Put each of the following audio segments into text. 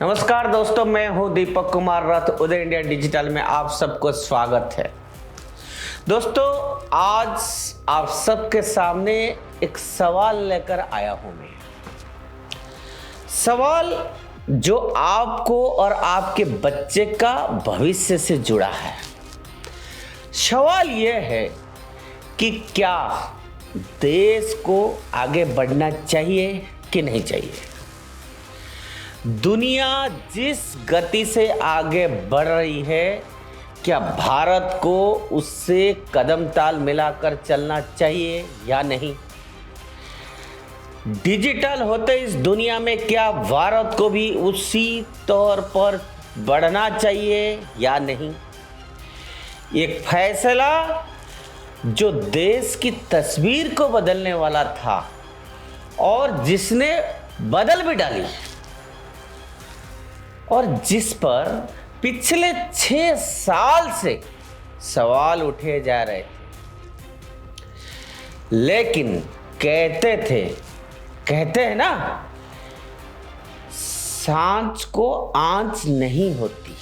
नमस्कार दोस्तों, मैं हूं दीपक कुमार रथ। उदय इंडिया डिजिटल में आप सबको स्वागत है। दोस्तों, आज आप सबके सामने एक सवाल लेकर आया हूं मैं। सवाल जो आपको और आपके बच्चे का भविष्य से जुड़ा है। सवाल यह है कि क्या देश को आगे बढ़ना चाहिए कि नहीं चाहिए। दुनिया जिस गति से आगे बढ़ रही है, क्या भारत को उससे कदम ताल मिलाकर चलना चाहिए या नहीं। डिजिटल होते इस दुनिया में क्या भारत को भी उसी तौर पर बढ़ना चाहिए या नहीं। एक फैसला जो देश की तस्वीर को बदलने वाला था और जिसने बदल भी डाली और जिस पर पिछले 6 साल से सवाल उठे जा रहे थे, लेकिन कहते हैं ना, सांच को आंच नहीं होती।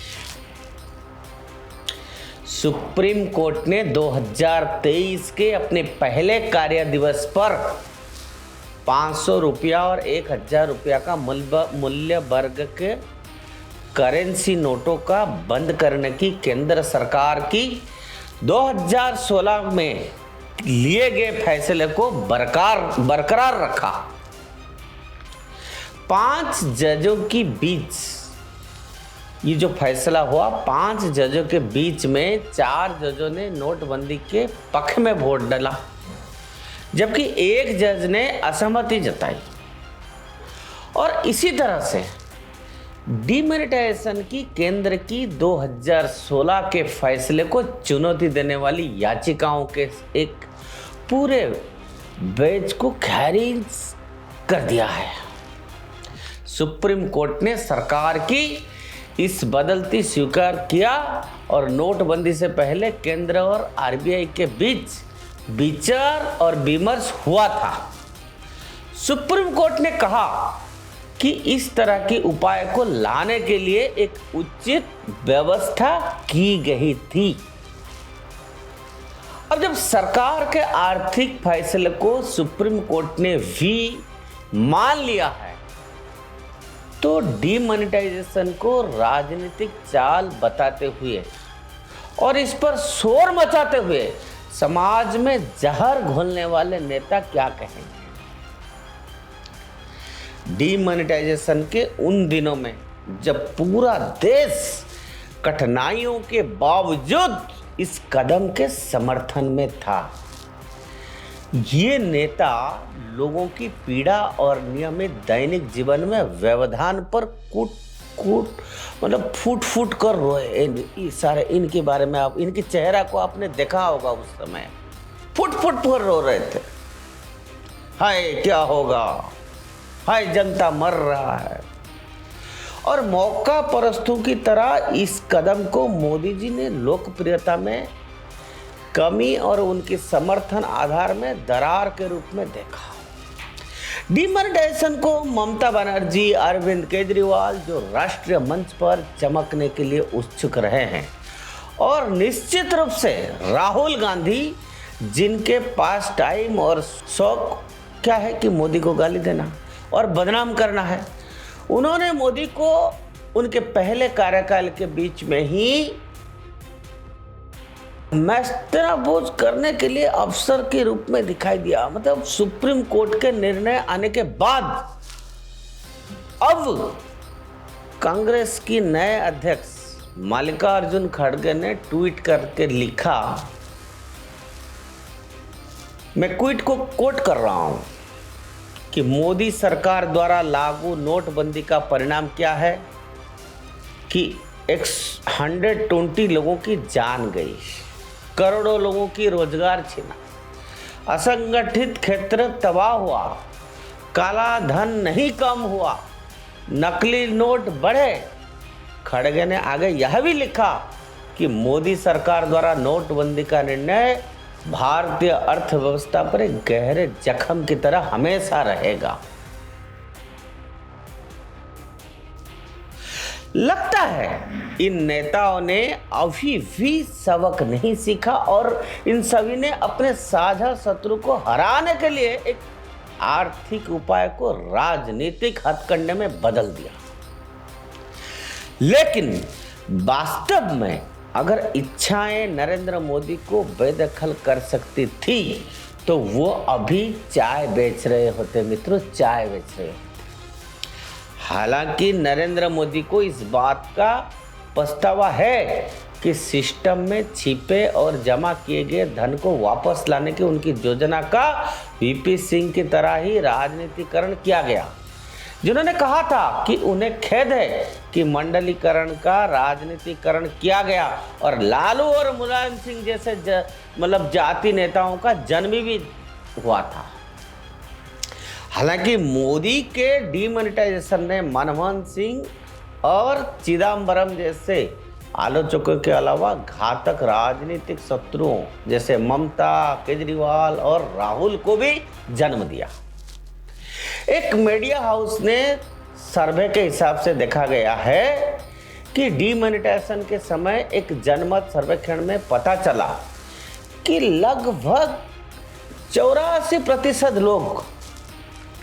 सुप्रीम कोर्ट ने 2023 के अपने पहले कार्य दिवस पर 500 रुपया और 1000 रुपया का मूल्य वर्ग के करेंसी नोटों का बंद करने की केंद्र सरकार की 2016 में लिए गए फैसले को बरकरार रखा। 5 जजों के बीच ये जो फैसला हुआ, 5 जजों के बीच में 4 जजों ने नोटबंदी के पक्ष में वोट डाला, जबकि एक जज ने असहमति जताई। और इसी तरह से डिमोनेटाइजेशन की केंद्र की 2016 के फैसले को चुनौती देने वाली याचिकाओं के एक पूरे बेंच को खारिज कर दिया है। सुप्रीम कोर्ट ने सरकार की इस बदलती स्वीकार किया और नोटबंदी से पहले केंद्र और आरबीआई के बीच विचार और विमर्श हुआ था। सुप्रीम कोर्ट ने कहा कि इस तरह के उपाय को लाने के लिए एक उचित व्यवस्था की गई थी। अब जब सरकार के आर्थिक फैसले को सुप्रीम कोर्ट ने भी मान लिया है, तो डिमोनेटाइजेशन को राजनीतिक चाल बताते हुए और इस पर शोर मचाते हुए समाज में जहर घोलने वाले नेता क्या कहेंगे। डिमोनेटाइजेशन के उन दिनों में जब पूरा देश कठिनाइयों के बावजूद इस कदम के समर्थन में था, ये नेता लोगों की पीड़ा और नियमित दैनिक जीवन में व्यवधान पर फूट कर रोए। सारे इनके बारे में आप इनके चेहरा को आपने देखा होगा, उस समय फुट कर रो रहे थे। हाय क्या होगा, हाय जनता मर रहा है। और मौका परस्तों की तरह इस कदम को मोदी जी ने लोकप्रियता में कमी और उनके समर्थन आधार में दरार के रूप में देखा। डिमोनेटाइजेशन को ममता बनर्जी, अरविंद केजरीवाल जो राष्ट्रीय मंच पर चमकने के लिए उत्सुक रहे हैं, और निश्चित रूप से राहुल गांधी जिनके पास टाइम और शौक क्या है कि मोदी को गाली देना और बदनाम करना है, उन्होंने मोदी को उनके पहले कार्यकाल के बीच में ही मैस्टरबोज करने के लिए अवसर के रूप में दिखाई दिया। मतलब सुप्रीम कोर्ट के निर्णय आने के बाद अब कांग्रेस की नए अध्यक्ष मल्लिकार्जुन खड़गे ने ट्वीट करके लिखा, मैं ट्वीट को कोट कर रहा हूं कि मोदी सरकार द्वारा लागू नोटबंदी का परिणाम क्या है कि 120 लोगों की जान गई, करोड़ों लोगों की रोजगार छीना, असंगठित क्षेत्र तबाह हुआ, काला धन नहीं कम हुआ, नकली नोट बढ़े। खड़गे ने आगे यह भी लिखा कि मोदी सरकार द्वारा नोटबंदी का निर्णय भारतीय अर्थव्यवस्था पर एक गहरे जख्म की तरह हमेशा रहेगा। लगता है इन नेताओं ने अभी भी सबक नहीं सीखा और इन सभी ने अपने साझा शत्रु को हराने के लिए एक आर्थिक उपाय को राजनीतिक हथकंडे में बदल दिया। लेकिन वास्तव में अगर इच्छाएं नरेंद्र मोदी को बेदखल कर सकती थी तो वो अभी चाय बेच रहे होते मित्रों, चाय बेच रहे होते। हालांकि नरेंद्र मोदी को इस बात का पछतावा है कि सिस्टम में छिपे और जमा किए गए धन को वापस लाने की उनकी योजना का वीपी सिंह की तरह ही राजनीतिकरण किया गया, जिन्होंने कहा था कि उन्हें खेद है कि मंडलीकरण का राजनीतिकरण किया गया और लालू और मुलायम सिंह जैसे जाति नेताओं का जन्म भी हुआ था। हालांकि मोदी के डीमोनेटाइजेशन ने मनमोहन सिंह और चिदम्बरम जैसे आलोचकों के अलावा घातक राजनीतिक शत्रुओं जैसे ममता, केजरीवाल और राहुल को भी जन्म दिया। एक मीडिया हाउस ने सर्वे के हिसाब से देखा गया है कि डीमोनेटाइजेशन के समय एक जनमत सर्वेक्षण में पता चला कि लगभग 84% लोग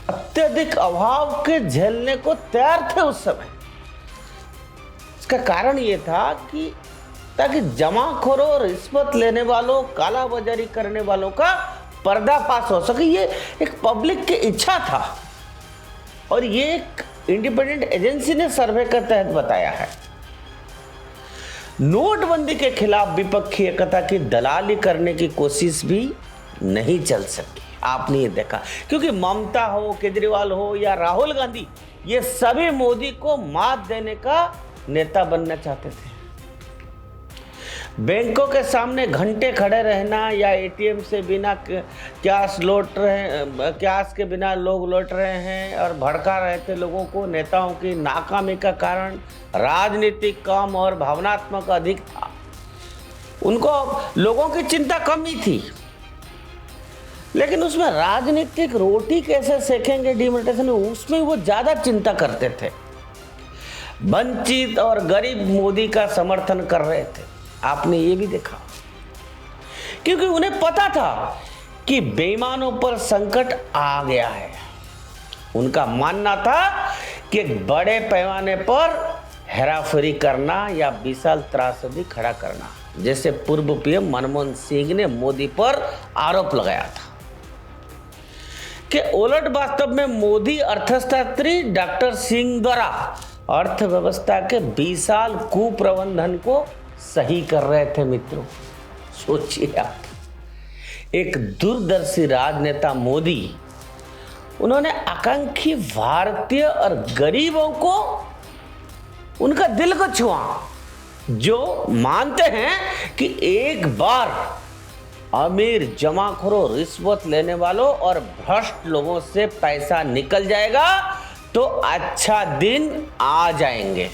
अत्यधिक अभाव के झेलने को तैयार थे उस समय। इसका कारण ये था कि ताकि जमाखोरों, रिश्वत लेने वालों, कालाबाजारी करने वालों का पर्दाफाश हो सके। ये एक पब्लिक की इच्छा था और ये एक इंडिपेंडेंट एजेंसी ने सर्वे के तहत बताया है। नोटबंदी के खिलाफ विपक्षी एकता की दलाली करने की कोशिश भी नहीं चल सकी। आपने ये देखा, क्योंकि ममता हो, केजरीवाल हो या राहुल गांधी, ये सभी मोदी को मात देने का नेता बनना चाहते थे। बैंकों के सामने घंटे खड़े रहना या एटीएम से बिना कैश के बिना लोग लौट रहे हैं और भड़का रहे थे लोगों को। नेताओं की नाकामी का कारण राजनीतिक कम और भावनात्मक अधिक था। उनको लोगों की चिंता कम ही थी, लेकिन उसमें राजनीतिक रोटी कैसे सेकेंगे डीमोनेटाइजेशन में, उसमें वो ज्यादा चिंता करते थे। वंचित और गरीब मोदी का समर्थन कर रहे थे। आपने ये भी देखा, क्योंकि उन्हें पता था कि बेईमानों पर संकट आ गया है। उनका मानना था कि एक बड़े पैमाने पर हेराफेरी करना या विशाल त्रासदी खड़ा करना, जैसे पूर्व पीएम मनमोहन सिंह ने मोदी पर आरोप लगाया था, के उलट वास्तव में मोदी अर्थशास्त्री डॉक्टर सिंह द्वारा अर्थव्यवस्था के विशाल कुप्रबंधन को सही कर रहे थे। मित्रों, सोचिए आप, एक दूरदर्शी राजनेता मोदी, उन्होंने आकांक्षी भारतीय और गरीबों को, उनका दिल को छुआ, जो मानते हैं कि एक बार अमीर जमाखोरों, रिश्वत लेने वालों और भ्रष्ट लोगों से पैसा निकल जाएगा तो अच्छा दिन आ जाएंगे।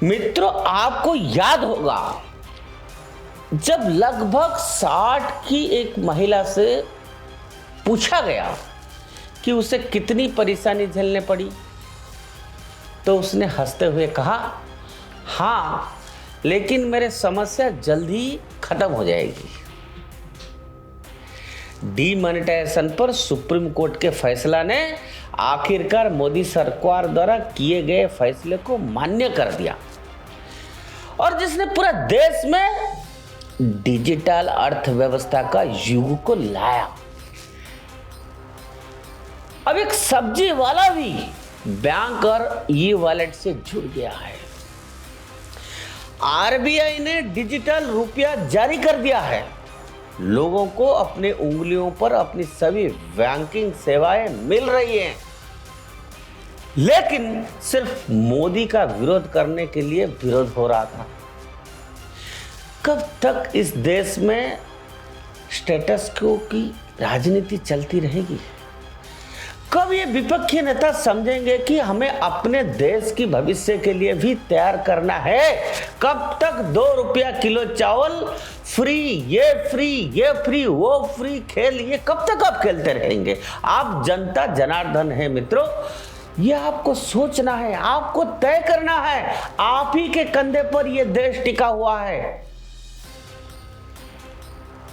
मित्रों, आपको याद होगा जब लगभग 60 की एक महिला से पूछा गया कि उसे कितनी परेशानी झेलने पड़ी, तो उसने हंसते हुए कहा, हाँ, लेकिन मेरे समस्या जल्द ही खत्म हो जाएगी। डीमोनेटाइजेशन पर सुप्रीम कोर्ट के फैसला ने आखिरकार मोदी सरकार द्वारा किए गए फैसले को मान्य कर दिया और जिसने पूरा देश में डिजिटल अर्थव्यवस्था का युग को लाया। अब एक सब्जी वाला भी बैंक और ई वॉलेट से जुड़ गया है। आरबीआई ने डिजिटल रुपया जारी कर दिया है। लोगों को अपने उंगलियों पर अपनी सभी बैंकिंग सेवाएं मिल रही हैं, लेकिन सिर्फ मोदी का विरोध करने के लिए विरोध हो रहा था। कब तक इस देश में स्टेटस क्वो की राजनीति चलती रहेगी? कब ये विपक्षी नेता समझेंगे कि हमें अपने देश की भविष्य के लिए भी तैयार करना है? कब तक 2 रुपया किलो चावल फ्री, ये फ्री, वो फ्री खेल, ये कब तक आप खेलते रहेंगे? आप जनता जनार्दन है मित्रों। ये आपको सोचना है, आपको तय करना है। आप ही के कंधे पर ये देश टिका हुआ है।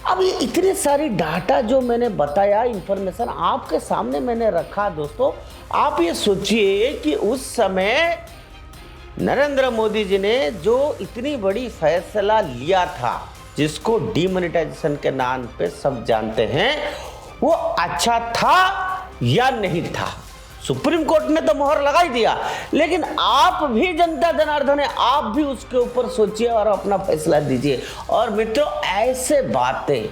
अब ये इतने सारी डाटा जो मैंने बताया, इंफॉर्मेशन आपके सामने मैंने रखा दोस्तों, आप ये सोचिए कि उस समय नरेंद्र मोदी जी ने जो इतनी बड़ी फैसला लिया था, जिसको डीमोनेटाइजेशन के नाम पे सब जानते हैं, वो अच्छा था या नहीं था। सुप्रीम कोर्ट ने तो मोहर लगा ही दिया, लेकिन आप भी जनता जनार्दन है, आप भी उसके ऊपर सोचिए और अपना फैसला दीजिए। और मित्रों, ऐसे बातें,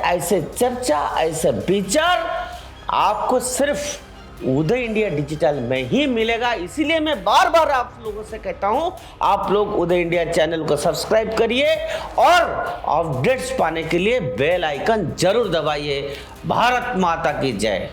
ऐसे चर्चा, ऐसे विचार आपको सिर्फ उदय इंडिया डिजिटल में ही मिलेगा। इसीलिए मैं बार बार आप लोगों से कहता हूं, आप लोग उदय इंडिया चैनल को सब्सक्राइब करिए और अपडेट्स पाने के लिए बेल आइकन जरूर दबाइए। भारत माता की जय।